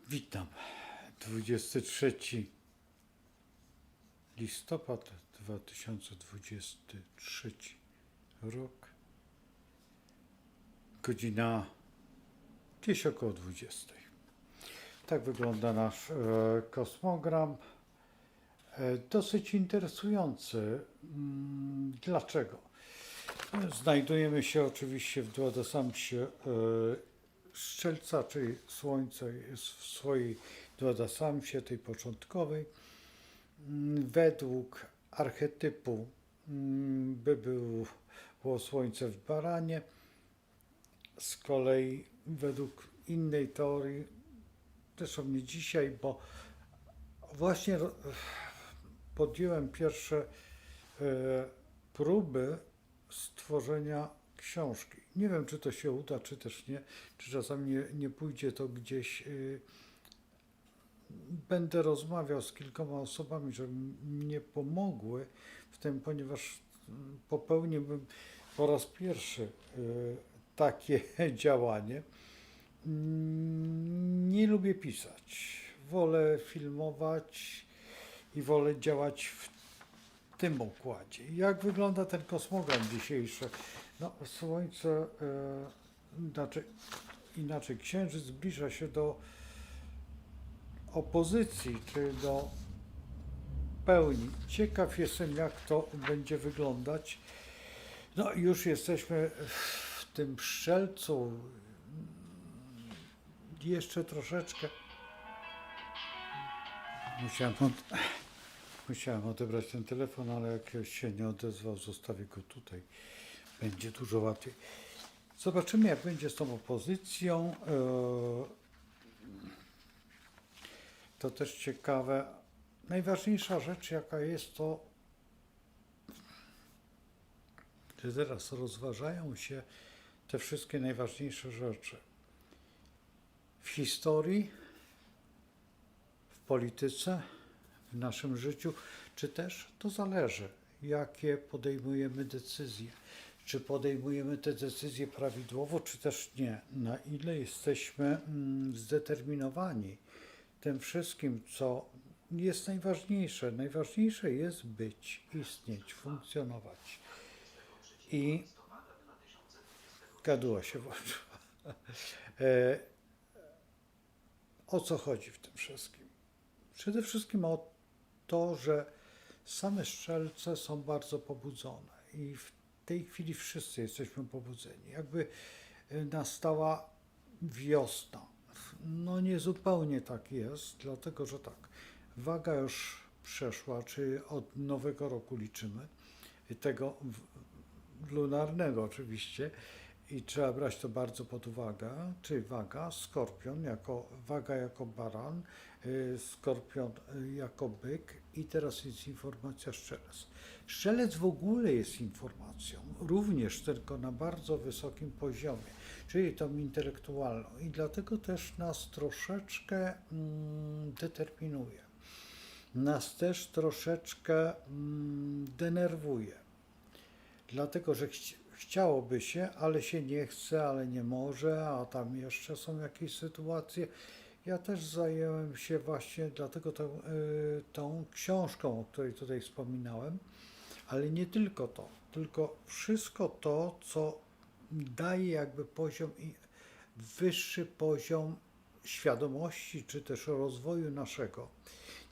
Witam. 23 listopad 2023 rok. Godzina gdzieś około 20. Tak wygląda nasz kosmogram. Dosyć interesujący. Dlaczego? Znajdujemy się oczywiście w Dwadasamsie Strzelca, czyli Słońce jest w swojej Dwadasamsie, tej początkowej. Według archetypu było Słońce w Baranie. Z kolei według innej teorii, zresztą nie dzisiaj, bo właśnie podjąłem pierwsze próby stworzenia książki. Nie wiem, czy to się uda, czy też nie, czy czasami nie pójdzie to gdzieś. Będę rozmawiał z kilkoma osobami, żeby mnie pomogły w tym, ponieważ popełniłbym po raz pierwszy takie działanie. Nie lubię pisać. Wolę filmować i wolę działać w tym układzie. Jak wygląda ten kosmogram dzisiejszy? No, Słońce, inaczej Księżyc zbliża się do opozycji, czy do pełni. Ciekaw jestem, jak to będzie wyglądać. No, już jesteśmy w tym Strzelcu. Jeszcze troszeczkę. Musiałem odebrać ten telefon, ale jak się nie odezwał, zostawię go tutaj. Będzie dużo łatwiej. Zobaczymy, jak będzie z tą opozycją. To też ciekawe. Najważniejsza rzecz, jaka jest, to że teraz rozważają się te wszystkie najważniejsze rzeczy. W historii, w polityce, w naszym życiu, czy też to zależy, jakie podejmujemy decyzje. Czy podejmujemy te decyzje prawidłowo, czy też nie. Na ile jesteśmy zdeterminowani tym wszystkim, co jest najważniejsze. Najważniejsze jest być, istnieć, funkcjonować. I gaduła się włączyła. O co chodzi w tym wszystkim? Przede wszystkim o to, że same Strzelce są bardzo pobudzone i w tej chwili wszyscy jesteśmy pobudzeni. Jakby nastała wiosna. No nie zupełnie tak jest, dlatego że tak, waga już przeszła, czy od nowego roku liczymy, tego lunarnego oczywiście, i trzeba brać to bardzo pod uwagę, czyli waga, skorpion waga jako baran, skorpion jako byk i teraz jest informacja strzelec. Strzelec w ogóle jest informacją, również tylko na bardzo wysokim poziomie, czyli tą intelektualną i dlatego też nas troszeczkę determinuje. Nas też troszeczkę denerwuje. Dlatego, że chciałoby się, ale się nie chce, ale nie może, a tam jeszcze są jakieś sytuacje. Ja też zająłem się właśnie dlatego tą książką, o której tutaj wspominałem, ale nie tylko to, tylko wszystko to, co daje jakby wyższy poziom świadomości, czy też rozwoju naszego.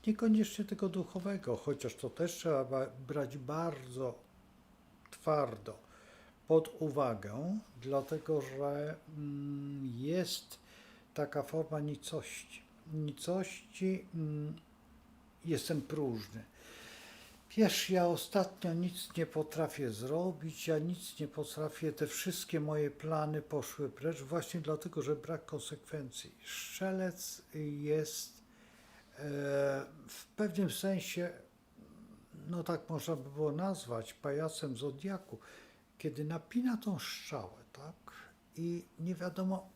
Niekoniecznie tego duchowego, chociaż to też trzeba brać bardzo twardo pod uwagę, dlatego że jest taka forma nicości. Nicości jestem próżny. Wiesz, ja ostatnio nic nie potrafię zrobić, ja nic nie potrafię, te wszystkie moje plany poszły precz właśnie dlatego, że brak konsekwencji. Strzelec jest w pewnym sensie, no tak można by było nazwać, pajacem zodiaku, kiedy napina tą strzałę, tak, i nie wiadomo,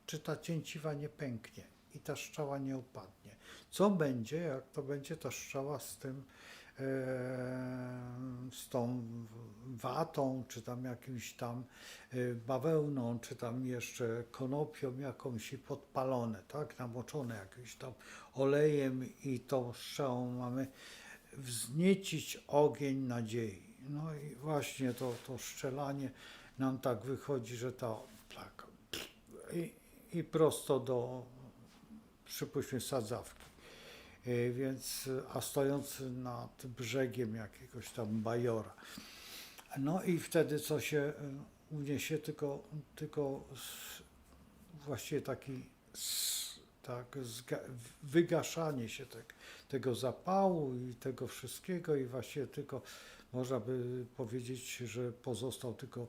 czy ta cięciwa nie pęknie i ta strzała nie opadnie. Co będzie, jak to będzie ta strzała z tym z tą watą, czy tam jakimś tam bawełną, czy tam jeszcze konopią jakąś i podpalone, tak, namoczone jakimś tam olejem i tą strzałą mamy wzniecić ogień nadziei. No i właśnie to strzelanie nam tak wychodzi, że to tak, i prosto do, przypuśćmy, sadzawki. Więc, a stojąc nad brzegiem jakiegoś tam bajora. No i wtedy co się uniesie, tylko właściwie taki tak, wygaszanie się tego zapału i tego wszystkiego i właściwie tylko można by powiedzieć, że pozostał tylko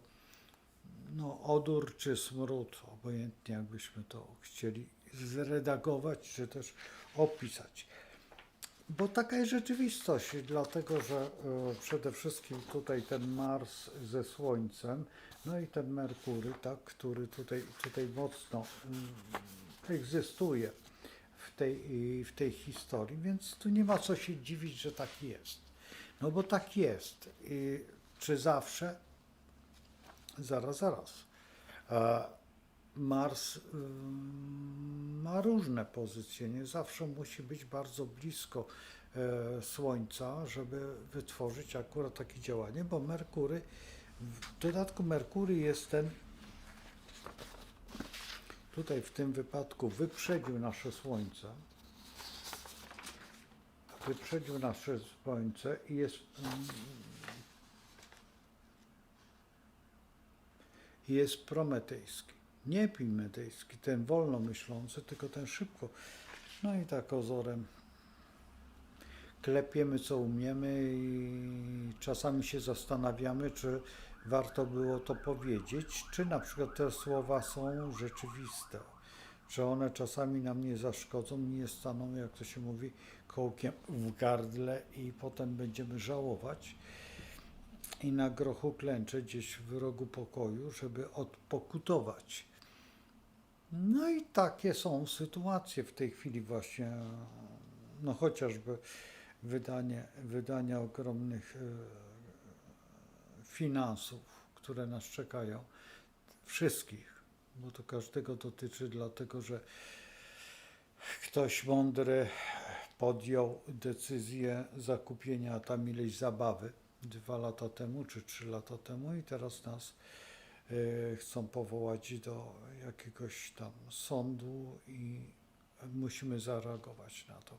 no, odór czy smród, obojętnie jakbyśmy to chcieli zredagować czy też opisać. Bo taka jest rzeczywistość, dlatego że przede wszystkim tutaj ten Mars ze Słońcem, no i ten Merkury, tak, który tutaj mocno egzystuje w tej historii, więc tu nie ma co się dziwić, że tak jest. No bo tak jest. I czy zawsze? Zaraz. Mars ma różne pozycje, nie zawsze musi być bardzo blisko Słońca, żeby wytworzyć akurat takie działanie, bo Merkury, w dodatku Merkury jest ten, tutaj w tym wypadku wyprzedził nasze Słońce i jest prometejski. Nie epimetejski, ten wolno myślący, tylko ten szybko. No i tak ozorem klepiemy co umiemy i czasami się zastanawiamy, czy warto było to powiedzieć, czy na przykład te słowa są rzeczywiste, czy one czasami nam nie zaszkodzą, nie staną, jak to się mówi, kołkiem w gardle i potem będziemy żałować i na grochu klęczeć gdzieś w rogu pokoju, żeby odpokutować. No i takie są sytuacje w tej chwili właśnie, no chociażby wydania ogromnych finansów, które nas czekają, wszystkich, bo to każdego dotyczy, dlatego że ktoś mądry podjął decyzję zakupienia tam ileś zabawy 2 lata temu czy 3 lata temu i teraz nas chcą powołać do jakiegoś tam sądu i musimy zareagować na to.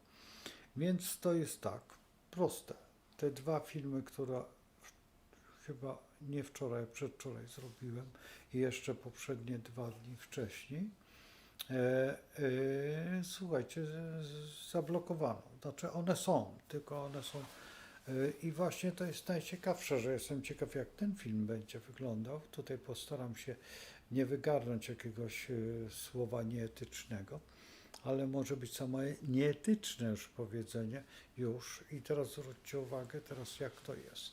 Więc to jest tak, proste. Te 2 filmy, które chyba nie wczoraj, przedwczoraj zrobiłem i jeszcze poprzednie 2 dni wcześniej, słuchajcie, zablokowano. Znaczy one są, tylko one są i właśnie to jest najciekawsze, że jestem ciekaw, jak ten film będzie wyglądał. Tutaj postaram się nie wygarnąć jakiegoś słowa nieetycznego, ale może być samo nieetyczne już powiedzenie już. I teraz zwróćcie uwagę, teraz jak to jest.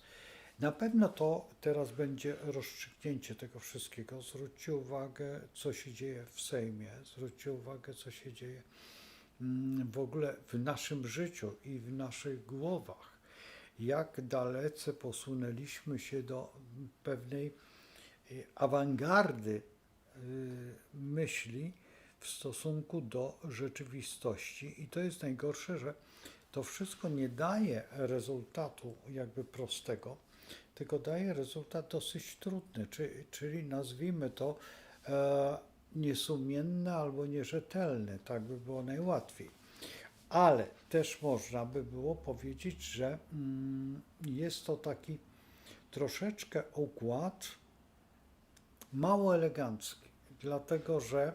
Na pewno to teraz będzie rozstrzygnięcie tego wszystkiego. Zwróćcie uwagę, co się dzieje w Sejmie, zwróćcie uwagę, co się dzieje w ogóle w naszym życiu i w naszych głowach. Jak dalece posunęliśmy się do pewnej awangardy myśli w stosunku do rzeczywistości. I to jest najgorsze, że to wszystko nie daje rezultatu jakby prostego, tylko daje rezultat dosyć trudny, czyli nazwijmy to niesumienne albo nierzetelne, tak by było najłatwiej. Ale też można by było powiedzieć, że jest to taki troszeczkę układ mało elegancki, dlatego że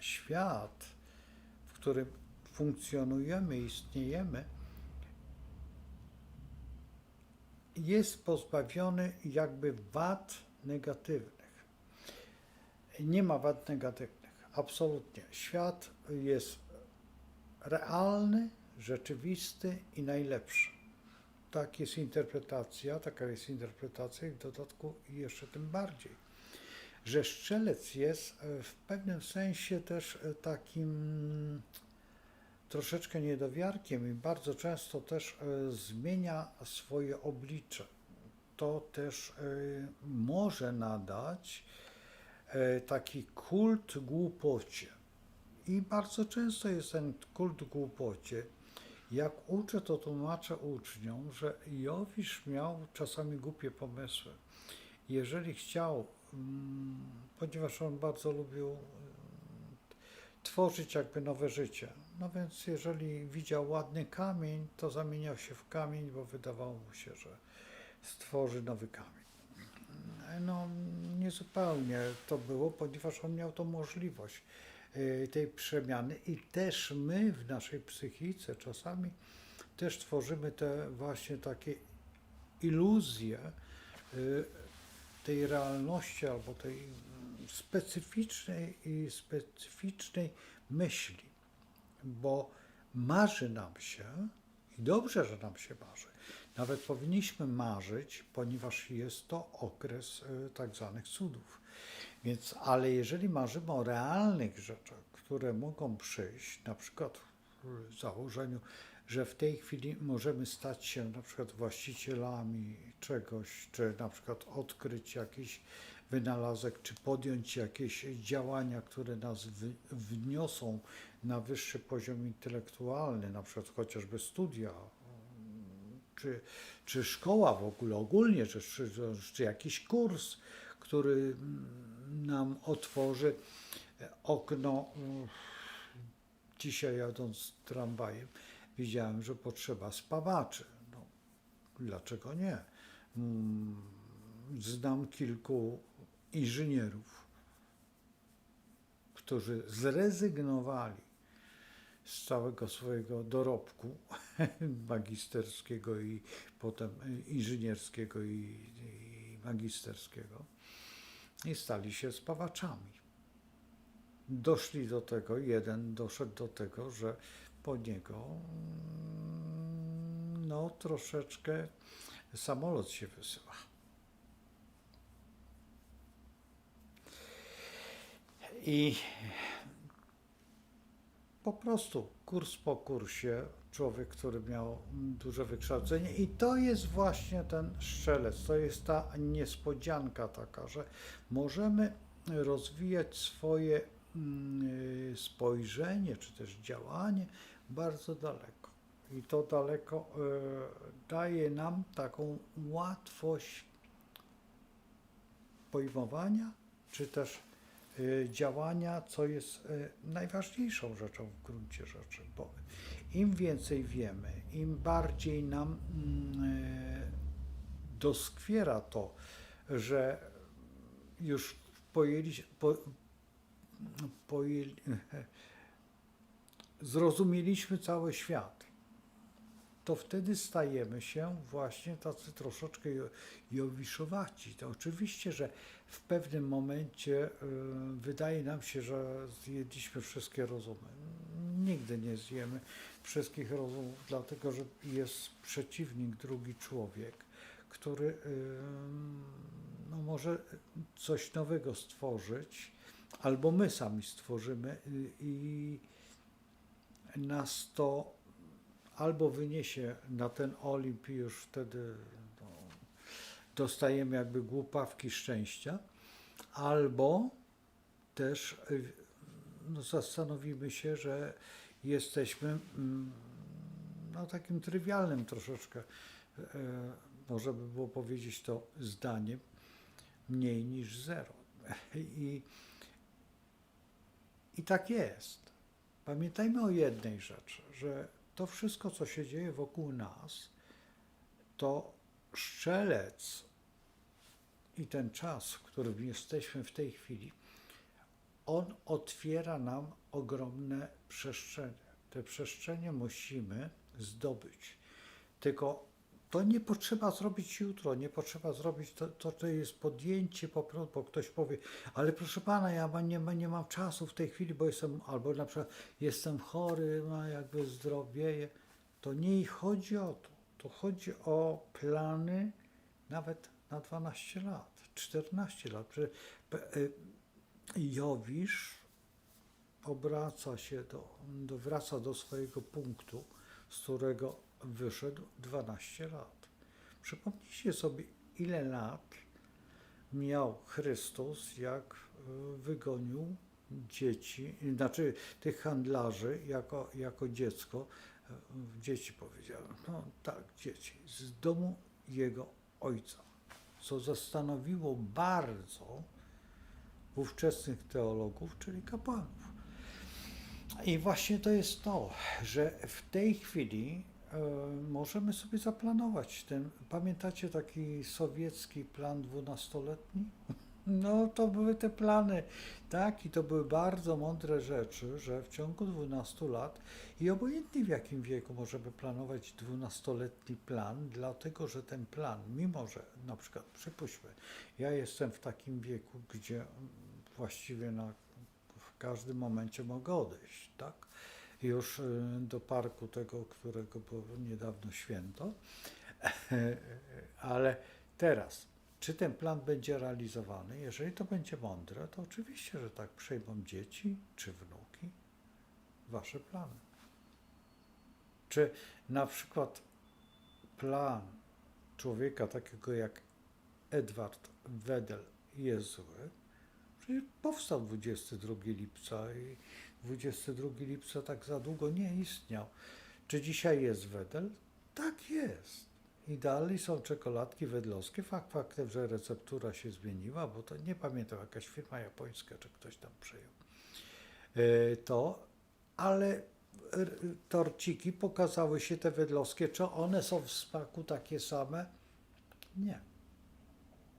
świat, w którym funkcjonujemy, istniejemy, jest pozbawiony jakby wad negatywnych. Nie ma wad negatywnych, absolutnie. Świat jest realny, rzeczywisty i najlepszy. Tak jest interpretacja, taka jest interpretacja i w dodatku jeszcze tym bardziej, że Strzelec jest w pewnym sensie też takim troszeczkę niedowiarkiem i bardzo często też zmienia swoje oblicze. To też może nadać taki kult głupocie. I bardzo często jest ten kult głupocie. Jak uczę, to tłumaczę uczniom, że Jowisz miał czasami głupie pomysły. Jeżeli chciał, ponieważ on bardzo lubił tworzyć jakby nowe życie. No więc jeżeli widział ładny kamień, to zamieniał się w kamień, bo wydawało mu się, że stworzy nowy kamień. No niezupełnie to było, ponieważ on miał tą możliwość tej przemiany i też my w naszej psychice czasami też tworzymy te właśnie takie iluzje tej realności albo tej specyficznej myśli, bo marzy nam się i dobrze, że nam się marzy. Nawet powinniśmy marzyć, ponieważ jest to okres tak zwanych cudów. Więc, ale jeżeli marzymy o realnych rzeczach, które mogą przyjść, na przykład w założeniu, że w tej chwili możemy stać się na przykład właścicielami czegoś, czy na przykład odkryć jakiś wynalazek, czy podjąć jakieś działania, które nas wniosą na wyższy poziom intelektualny, na przykład chociażby studia, czy szkoła w ogóle, ogólnie, czy jakiś kurs, który nam otworzy okno. Dzisiaj jadąc tramwajem widziałem, że potrzeba spawaczy. No, dlaczego nie? Znam kilku inżynierów, którzy zrezygnowali z całego swojego dorobku magisterskiego i potem inżynierskiego i magisterskiego i stali się spawaczami. Doszli do tego, jeden doszedł do tego, że po niego no troszeczkę samolot się wysyła. I po prostu kurs po kursie, człowiek, który miał duże wykształcenie i to jest właśnie ten strzelec, to jest ta niespodzianka taka, że możemy rozwijać swoje spojrzenie, czy też działanie bardzo daleko. I to daleko daje nam taką łatwość pojmowania, czy też działania, co jest najważniejszą rzeczą w gruncie rzeczy, bo im więcej wiemy, im bardziej nam doskwiera to, że już zrozumieliśmy cały świat, to wtedy stajemy się właśnie tacy troszeczkę jowiszowaci. To oczywiście, że w pewnym momencie wydaje nam się, że zjedliśmy wszystkie rozumy. Nigdy nie zjemy wszystkich rozumów, dlatego że jest przeciwnik, drugi człowiek, który no, może coś nowego stworzyć, albo my sami stworzymy i nas to albo wyniesie na ten Olimp i już wtedy no, dostajemy jakby głupawki szczęścia, albo też no, zastanowimy się, że jesteśmy no, takim trywialnym troszeczkę, można by było powiedzieć to zdaniem, mniej niż zero. I tak jest. Pamiętajmy o jednej rzeczy, że to wszystko, co się dzieje wokół nas, to strzelec i ten czas, w którym jesteśmy w tej chwili, on otwiera nam ogromne przestrzenie. Te przestrzenie musimy zdobyć. Tylko to nie potrzeba zrobić jutro, nie potrzeba zrobić, to jest podjęcie po prostu, bo ktoś powie, ale proszę pana, ja nie mam czasu w tej chwili, bo jestem, albo na przykład jestem chory, no jakby zdrowieję. To nie chodzi o to. To chodzi o plany nawet na 12 lat, 14 lat. Jowisz obraca się wraca do swojego punktu, z którego wyszedł 12 lat. Przypomnijcie sobie, ile lat miał Chrystus, jak wygonił dzieci, znaczy tych handlarzy jako dziecko, dzieci powiedziałem, no tak, dzieci, z domu jego ojca, co zastanowiło bardzo ówczesnych teologów, czyli kapłanów. I właśnie to jest to, że w tej chwili możemy sobie zaplanować ten, pamiętacie taki sowiecki plan 12-letni? No to były te plany, tak, i to były bardzo mądre rzeczy, że w ciągu 12 lat i obojętnie w jakim wieku możemy planować 12-letni plan, dlatego że ten plan, mimo że na przykład przypuśćmy, ja jestem w takim wieku, gdzie właściwie w każdym momencie mogę odejść, tak? Już do parku tego, którego było niedawno święto, ale teraz, czy ten plan będzie realizowany? Jeżeli to będzie mądre, to oczywiście, że tak, przejmą dzieci czy wnuki wasze plany. Czy na przykład plan człowieka takiego jak Edward Wedel jest zły? Przecież powstał 22 lipca i 22 lipca tak za długo nie istniał. Czy dzisiaj jest Wedel? Tak jest. I dalej są czekoladki wedlowskie. Fakt faktem, że receptura się zmieniła, bo to nie pamiętam, jakaś firma japońska, czy ktoś tam przejął to, ale torciki pokazały się te wedlowskie. Czy one są w smaku takie same? Nie.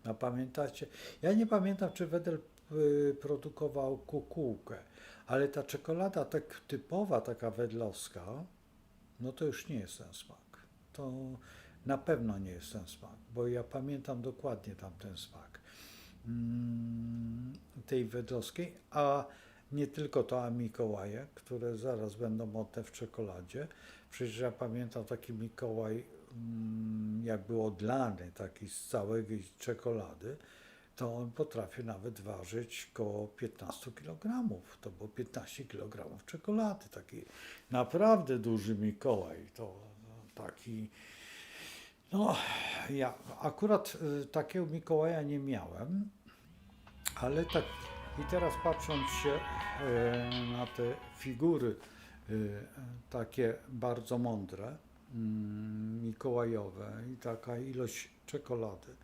A pamiętacie? Ja nie pamiętam, czy Wedel produkował kukułkę, ale ta czekolada tak typowa, taka wedlowska, no to już nie jest ten smak. To na pewno nie jest ten smak, bo ja pamiętam dokładnie tamten smak tej wedlowskiej, a nie tylko to, a Mikołaje, które zaraz będą modne w czekoladzie. Przecież ja pamiętam taki Mikołaj, jak był odlany taki z całej czekolady, to on potrafi nawet ważyć koło 15 kg. To było 15 kg czekolady, taki naprawdę duży Mikołaj. To taki, no ja akurat takiego Mikołaja nie miałem, ale tak i teraz patrząc się na te figury takie bardzo mądre, mikołajowe i taka ilość czekolady.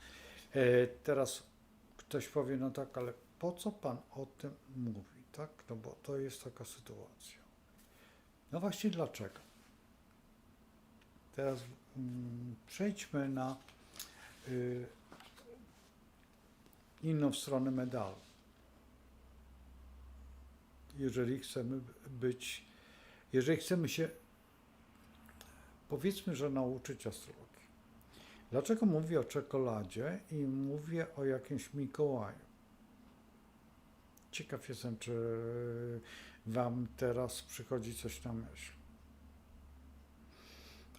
Teraz ktoś powie, no tak, ale po co pan o tym mówi, tak? No bo to jest taka sytuacja. No właśnie dlaczego? Teraz przejdźmy na inną stronę medalu. Jeżeli chcemy się, powiedzmy, że nauczyć astrologii. Dlaczego mówię o czekoladzie i mówię o jakimś Mikołaju? Ciekaw jestem, czy wam teraz przychodzi coś na myśl.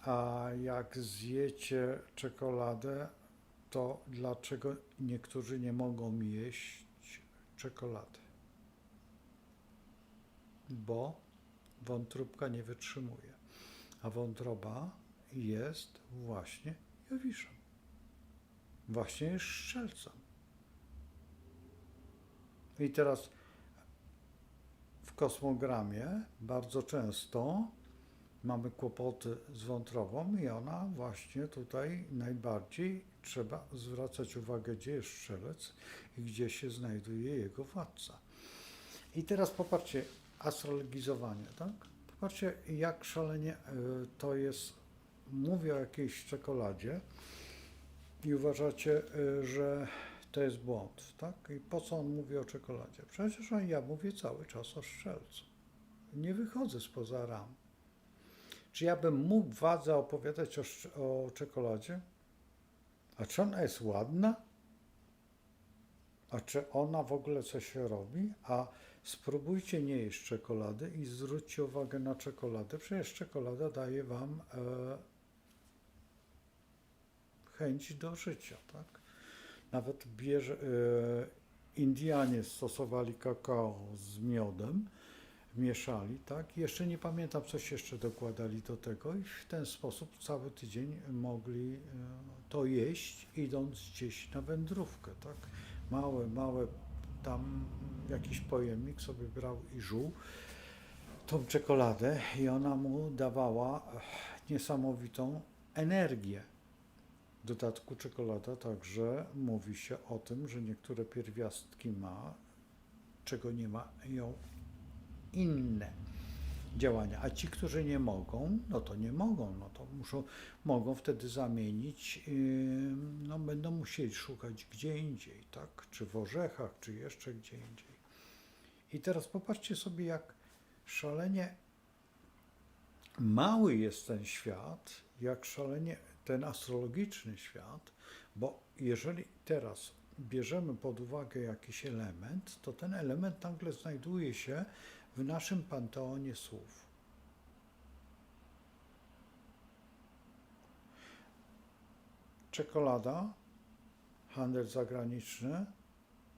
A jak zjecie czekoladę, to dlaczego niektórzy nie mogą jeść czekolady? Bo wątróbka nie wytrzymuje. A wątroba jest właśnie Jowiszem. Właśnie jest strzelcem. I teraz w kosmogramie bardzo często mamy kłopoty z wątrobą i ona właśnie tutaj najbardziej trzeba zwracać uwagę, gdzie jest strzelec i gdzie się znajduje jego władca. I teraz popatrzcie, astrologizowanie, tak? Popatrzcie, jak szalenie to jest, mówię o jakiejś czekoladzie i uważacie, że to jest błąd, tak? I po co on mówi o czekoladzie? Przecież ja mówię cały czas o strzelcu. Nie wychodzę spoza ram. Czy ja bym mógł wadze opowiadać o czekoladzie? A czy ona jest ładna? A czy ona w ogóle coś robi? A spróbujcie nie jeść czekolady i zwróćcie uwagę na czekoladę. Przecież czekolada daje wam chęć do życia, tak? Nawet Indianie stosowali kakao z miodem, mieszali, tak? Jeszcze nie pamiętam, coś jeszcze dokładali do tego i w ten sposób cały tydzień mogli to jeść, idąc gdzieś na wędrówkę, tak? Małe tam jakiś pojemnik sobie brał i żuł tą czekoladę i ona mu dawała niesamowitą energię. W dodatku czekolada także mówi się o tym, że niektóre pierwiastki ma, czego nie mają inne działania, a ci, którzy nie mogą, no to nie mogą, no to mogą wtedy zamienić, no będą musieli szukać gdzie indziej, tak, czy w orzechach, czy jeszcze gdzie indziej. I teraz popatrzcie sobie, jak szalenie mały jest ten świat, jak szalenie ten astrologiczny świat, bo jeżeli teraz bierzemy pod uwagę jakiś element, to ten element nagle znajduje się w naszym panteonie słów. Czekolada, handel zagraniczny,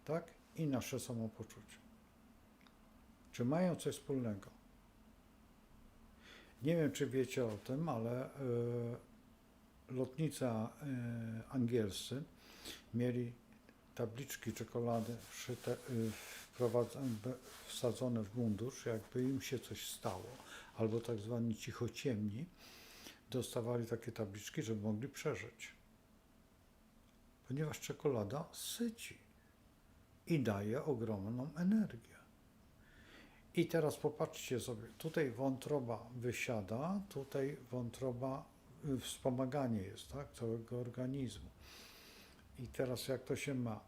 tak, i nasze samopoczucie. Czy mają coś wspólnego? Nie wiem, czy wiecie o tym, ale lotnicy angielscy mieli tabliczki czekolady wszyte, wsadzone w mundur, jakby im się coś stało, albo tak zwani cichociemni, dostawali takie tabliczki, żeby mogli przeżyć. Ponieważ czekolada syci i daje ogromną energię. I teraz popatrzcie sobie, tutaj wątroba wysiada, tutaj wątroba, wspomaganie jest, tak, całego organizmu. I teraz jak to się ma?